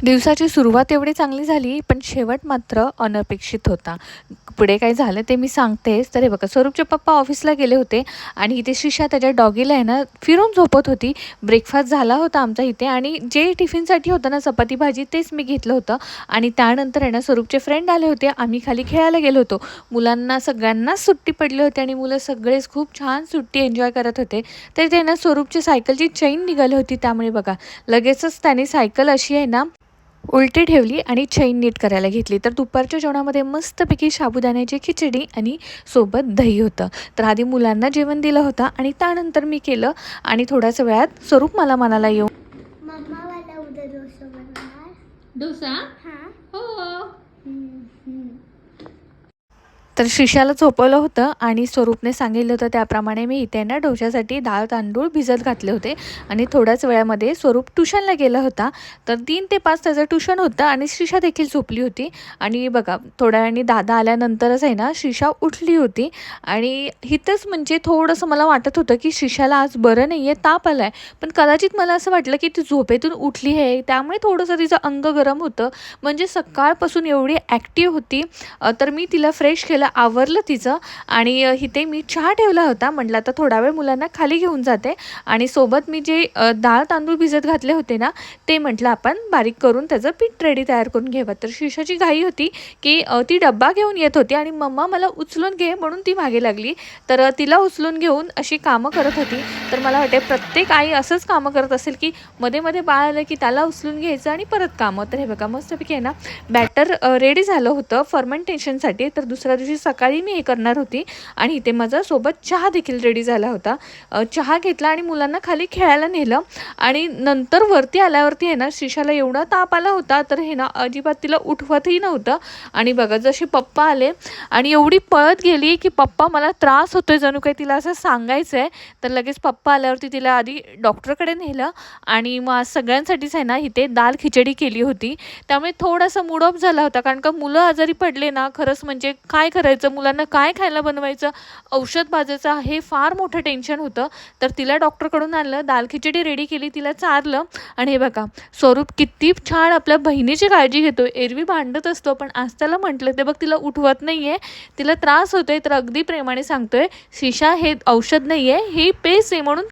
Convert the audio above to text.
दिवसाची सुरुवात एवढी चांगली झाली, पण शेवट मात्र अनपेक्षित होता. पुढे काय झालं ते मी सांगतेच. तर हे बघा, स्वरूपचे पप्पा ऑफिसला गेले होते आणि इथे शिशा त्याच्या डॉगीला आहे ना फिरून झोपत होती. ब्रेकफास्ट झाला होता आमचा इथे आणि जे टिफिनसाठी होतं ना चपाती भाजी तेच मी घेतलं होतं. आणि त्यानंतर आहे ना स्वरूपचे फ्रेंड आले होते. आम्ही खाली खेळायला गेलो होतो. मुलांना सगळ्यांनाच सुट्टी पडली होती आणि मुलं सगळेच खूप छान सुट्टी एन्जॉय करत होते. तर ते ना स्वरूपची सायकलची चैन निघाली होती, त्यामुळे बघा लगेचच त्याने सायकल अशी आहे ना उलटी ठेवली आणि चैन नीट करायला घेतली. तर दुपारच्या जेवणामध्ये मस्तपैकी साबुदाण्याची खिचडी आणि सोबत दही होतं. तर आधी मुलांना जेवण दिलं होतं आणि त्यानंतर मी केलं आणि थोड्याच वेळात स्वरूप मला म्हणाला, येऊ मम्मा मला उद्या डोसा बनवणार. डोसा. हां. हो. हम्म. तर शिशाला झोपवलं होतं आणि स्वरूपने सांगितलं होतं त्याप्रमाणे मी इथे ना डोश्यासाठी डाळ तांदूळ भिजत घातले होते. आणि थोड्याच वेळामध्ये स्वरूप ट्यूशनला गेला होता. तर 3 ते 5 त्याचं ट्यूशन होतं आणि शिशा देखील झोपली होती. आणि बघा थोड्या वेळाने दादा आल्यानंतरच आहे ना शिशा उठली होती. आणि इथंच म्हणजे थोडंसं मला वाटत होतं की शिशाला आज बरं नाही आहे, ताप आला आहे. पण कदाचित मला असं वाटलं की ती झोपेतून उठली आहे, त्यामुळे थोडंसं तिचं अंग गरम होतं. म्हणजे सकाळपासून एवढी ॲक्टिव्ह होती. तर मी तिला फ्रेश केलं, आवरलं तिचं. आणि इथे मी चहा ठेवला होता. म्हटलं आता थोडा वेळ मुलांना खाली घेऊन जाते आणि सोबत मी जे डाळ तांदूळ भिजत घातले होते ना ते म्हटलं आपण बारीक करून त्याचं पीठ रेडी तयार करून घ्यावं. तर शिशाची घाई होती की ती डब्बा घेऊन येत होती आणि मम्मा मला उचलून घे म्हणून ती मागे लागली. तर तिला उचलून घेऊन अशी कामं करत होती. तर मला वाटते प्रत्येक आई असंच कामं करत असेल की मध्ये मध्ये बाळ आलं की त्याला उचलून घ्यायचं आणि परत कामं. तर हे बघा मस्तपैकी आहे ना बॅटर रेडी झालं होतं फर्मेंटेशनसाठी. तर दुसऱ्या दिवशी सकाळी मी हे करणार होती आणि इथे माझा सोबत चहा देखील रेडी झाला होता. चहा घेतला आणि मुलांना खाली खेळायला नेलं. आणि नंतर वरती आल्यावरती आहे ना शिशाला एवढा ताप आला होता तर हे ना अजिबात तिला उठवतही नव्हतं. आणि बघा जसे पप्पा आले आणि एवढी पळत गेली की पप्पा मला त्रास होतोय, जणू काही तिला असं सांगायचं आहे. तर लगेच पप्पा आल्यावरती तिला आधी डॉक्टरकडे नेलं. आणि मग आज सगळ्यांसाठीच आहे ना इथे दाल खिचडी केली होती. त्यामुळे थोडासा मूड ऑफ झाला होता, कारण का मुलं आजारी पडले ना खरंच म्हणजे काय करायचं, मुलांना काय खायला बनवायचं, औषध भाजायचं, हे फार मोठं टेन्शन होतं. तर तिला डॉक्टरकडून आणलं, दाल खिचडी रेडी केली, तिला चारलं. आणि हे बघा स्वरूप किती छान आपल्या बहिणीची काळजी घेतो. एरवी भांडत असतो पण आज त्याला म्हटलं ते बघ तिला उठवत नाही आहे, तिला त्रास होतोय. तर अगदी प्रेमाने सांगतोय शिशा हे औषध नाही आहे, ही पेस आहे म्हणून